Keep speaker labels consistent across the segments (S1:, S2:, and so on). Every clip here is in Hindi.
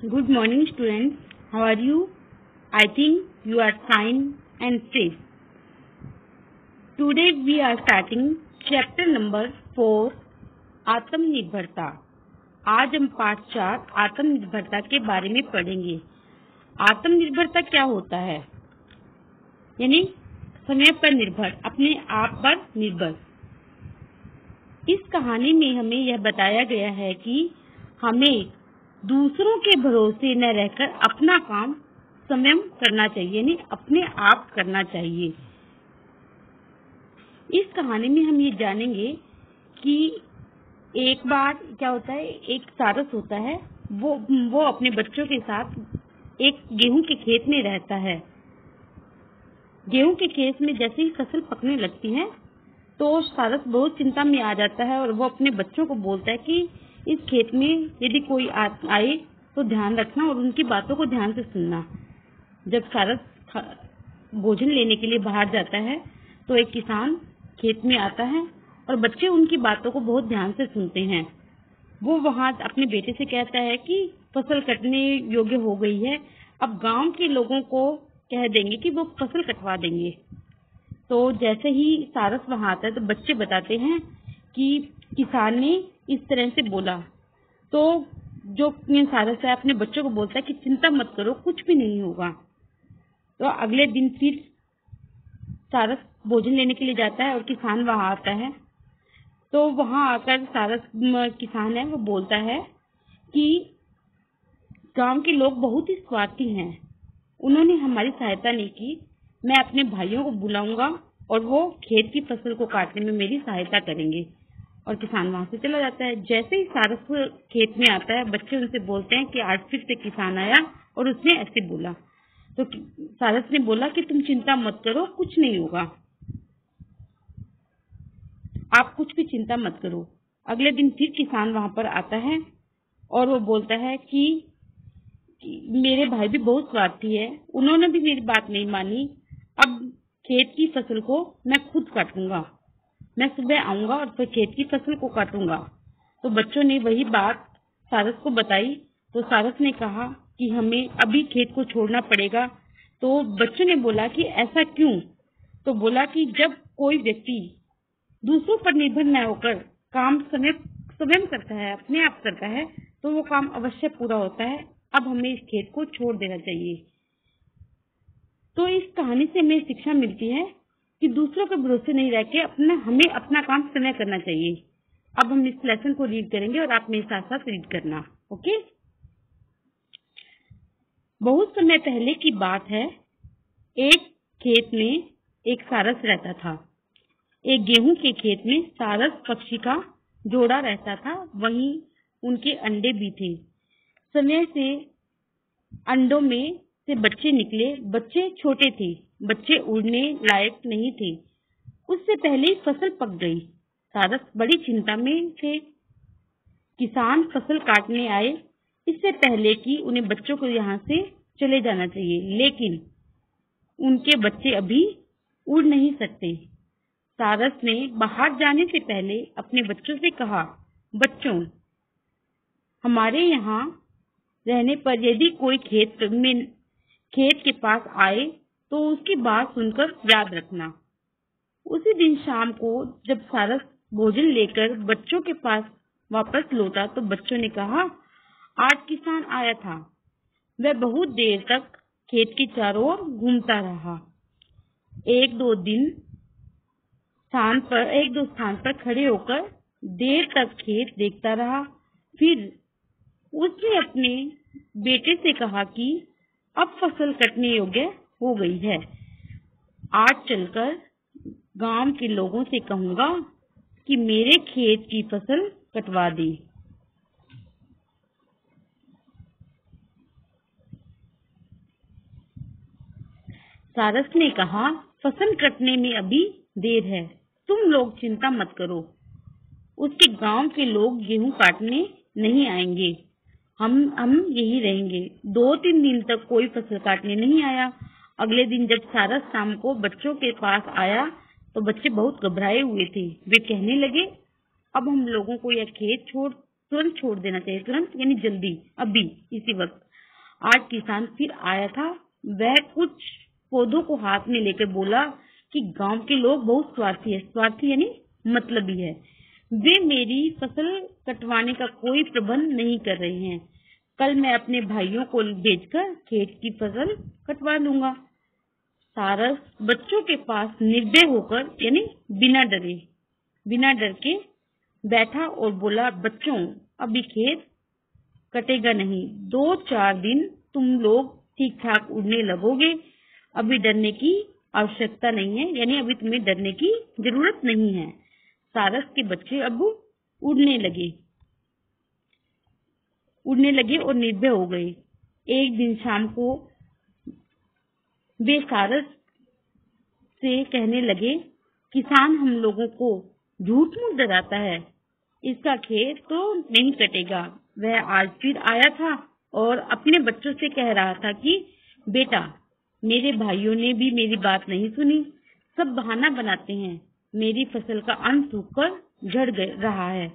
S1: Good morning, students. How are you? I think you are fine and safe. Today we are starting chapter number 4, आत्मनिर्भरता। आज हम पाठ 4 आत्मनिर्भरता के बारे में पढ़ेंगे। आत्मनिर्भरता क्या होता है? यानी स्वयं पर निर्भर, अपने आप पर निर्भर। इस कहानी में हमें यह बताया गया है कि हमें दूसरों के भरोसे न रहकर अपना काम स्वयं करना चाहिए, यानी अपने आप करना चाहिए। इस कहानी में हम ये जानेंगे कि एक बार क्या होता है, एक सारस होता है, वो अपने बच्चों के साथ एक गेहूं के खेत में रहता है। गेहूं के खेत में जैसे ही फसल पकने लगती है तो सारस बहुत चिंता में आ जाता है और वो अपने बच्चों को बोलता है कि इस खेत में यदि कोई आए तो ध्यान रखना और उनकी बातों को ध्यान से सुनना। जब सारस भोजन लेने के लिए बाहर जाता है तो एक किसान खेत में आता है और बच्चे उनकी बातों को बहुत ध्यान से सुनते हैं। वो वहां अपने बेटे से कहता है कि फसल कटने योग्य हो गई है, अब गांव के लोगों को कह देंगे कि वो फसल कटवा देंगे। तो जैसे ही सारस वहां आता है तो बच्चे बताते हैं कि किसान ने इस तरह से बोला। तो जो सारस है अपने बच्चों को बोलता है कि चिंता मत करो, कुछ भी नहीं होगा। तो अगले दिन फिर सारस भोजन लेने के लिए जाता है और किसान वहां आता है। तो वहां आकर सारस किसान है वो बोलता है कि गांव के लोग बहुत ही स्वार्थी हैं, उन्होंने हमारी सहायता नहीं की। मैं अपने भाइयों को बुलाऊंगा और वो खेत की फसल को काटने में मेरी सहायता करेंगे। और किसान वहां से चला जाता है। जैसे ही सारस खेत में आता है बच्चे उनसे बोलते हैं कि आज फिर से किसान आया और उसने ऐसे बोला। तो सारस ने बोला कि तुम चिंता मत करो, कुछ नहीं होगा, आप कुछ भी चिंता मत करो। अगले दिन फिर किसान वहां पर आता है और वो बोलता है कि मेरे भाई भी बहुत स्वार्थी है, उन्होंने भी मेरी बात नहीं मानी। अब खेत की फसल को मैं खुद काटूंगा, मैं सुबह आऊंगा और फिर खेत की फसल को काटूंगा। तो बच्चों ने वही बात सारस को बताई। तो सारस ने कहा कि हमें अभी खेत को छोड़ना पड़ेगा। तो बच्चों ने बोला कि ऐसा क्यों? तो बोला कि जब कोई व्यक्ति दूसरों पर निर्भर न होकर काम स्वयं करता है, अपने आप करता है, तो वो काम अवश्य पूरा होता है। अब हमें इस खेत को छोड़ देना चाहिए। तो इस कहानी से हमें शिक्षा मिलती है कि दूसरों के भरोसे नहीं रह के हमें अपना काम स्वयं करना चाहिए। अब हम इस लेसन को रीड करेंगे और आप मेरे साथ साथ रीड करना। ओके। बहुत समय पहले की बात है, एक खेत में एक सारस रहता था। एक गेहूं के खेत में सारस पक्षी का जोड़ा रहता था, वहीं उनके अंडे भी थे। समय से अंडों में से बच्चे निकले। बच्चे छोटे थे, बच्चे उड़ने लायक नहीं थे। उससे पहले ही फसल पक गई। सारस बड़ी चिंता में थे। किसान फसल काटने आए इससे पहले कि उन्हें बच्चों को यहाँ से चले जाना चाहिए, लेकिन उनके बच्चे अभी उड़ नहीं सकते। सारस ने बाहर जाने से पहले अपने बच्चों से कहा, बच्चों, हमारे यहाँ रहने पर यदि कोई खेत के पास आए तो उसकी बात सुनकर याद रखना। उसी दिन शाम को जब सारस भोजन लेकर बच्चों के पास वापस लौटा तो बच्चों ने कहा, आज किसान आया था, वह बहुत देर तक खेत के चारों ओर घूमता रहा। एक दो स्थान पर खड़े होकर देर तक खेत देखता रहा। फिर उसने अपने बेटे से कहा कि अब फसल कटने योग्य हो गई है, आज चलकर गांव के लोगों से कहूंगा कि मेरे खेत की फसल कटवा दे। सारस ने कहा, फसल कटने में अभी देर है, तुम लोग चिंता मत करो, उसके गांव के लोग गेहूं काटने नहीं आएंगे, हम यही रहेंगे। 2-3 दिन तक कोई फसल काटने नहीं आया। अगले दिन जब सारस शाम को बच्चों के पास आया तो बच्चे बहुत घबराए हुए थे। वे कहने लगे, अब हम लोगों को यह खेत तुरंत छोड़ देना चाहिए, तुरंत यानी जल्दी, अभी इसी वक्त। आज किसान फिर आया था। वह कुछ पौधों को हाथ में लेकर बोला कि गांव के लोग बहुत स्वार्थी है। स्वार्थी यानी मतलबी है। वे मेरी फसल कटवाने का कोई प्रबंध नहीं कर रहे हैं। कल मैं अपने भाइयों को भेजकर खेत की फसल कटवा लूंगा। सारस बच्चों के पास निर्भय होकर यानी बिना डर के बैठा और बोला, बच्चों, अभी खेत कटेगा नहीं। 2-4 दिन तुम लोग ठीक ठाक उड़ने लगोगे। अभी डरने की आवश्यकता नहीं है, यानी अभी तुम्हें डरने की जरूरत नहीं है। सारस के बच्चे अब उड़ने लगे और निर्भय हो गए। एक दिन शाम को वे सारस से कहने लगे, किसान हम लोगों को झूठ मूठ डराता है। इसका खेत तो नहीं कटेगा। वह आज फिर आया था और अपने बच्चों से कह रहा था कि बेटा, मेरे भाइयों ने भी मेरी बात नहीं सुनी। सब बहाना बनाते हैं। मेरी फसल का अन्न सूखकर झड़ रहा है।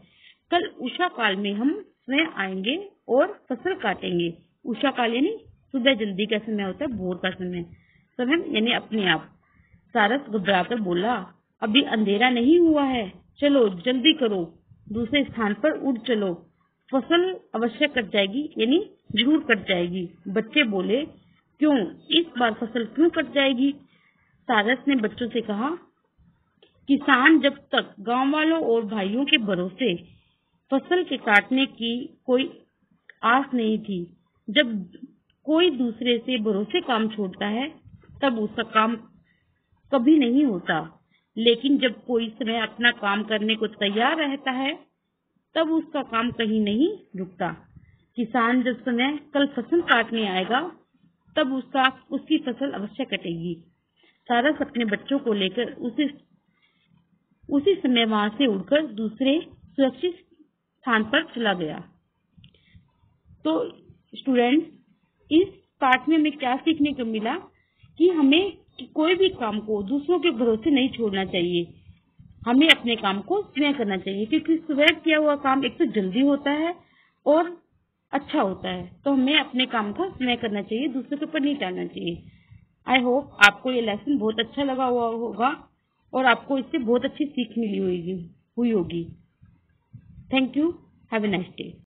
S1: कल उषा काल में हम स्वयं आएंगे और फसल काटेंगे। उषा काल यानी सुबह जल्दी का समय होता है, भोर का समय यानी अपने आप। सारस घबराकर बोला, अभी अंधेरा नहीं हुआ है। चलो जल्दी करो, दूसरे स्थान पर उड़ चलो। फसल अवश्य कट जाएगी, यानी जरूर कट जाएगी। बच्चे बोले, क्यों? इस बार फसल क्यों कट जाएगी? सारस ने बच्चों से कहा, किसान जब तक गांव वालों और भाइयों के भरोसे फसल के काटने की कोई आस नहीं थी। जब कोई दूसरे से भरोसे काम छोड़ता है तब उसका काम कभी नहीं होता, लेकिन जब कोई स्वयं अपना काम करने को तैयार रहता है तब उसका काम कहीं नहीं रुकता। किसान जब समय कल फसल काटने आएगा तब उसकी फसल अवश्य कटेगी। सारस अपने बच्चों को लेकर उसी समय वहां से उड़कर दूसरे सुरक्षित स्थान पर चला गया। तो स्टूडेंट्स, इस पाठ में हमें क्या सीखने को मिला कि हमें कोई भी काम को दूसरों के भरोसे नहीं छोड़ना चाहिए। हमें अपने काम को स्वयं करना चाहिए, क्योंकि स्वयं किया हुआ काम एक तो जल्दी होता है और अच्छा होता है। तो हमें अपने काम को स्वयं करना चाहिए, दूसरों के ऊपर नहीं डालना चाहिए। आई होप आपको ये लेसन बहुत अच्छा लगा हुआ होगा और आपको इससे बहुत अच्छी सीख मिली हुई होगी। Thank you. Have a nice day.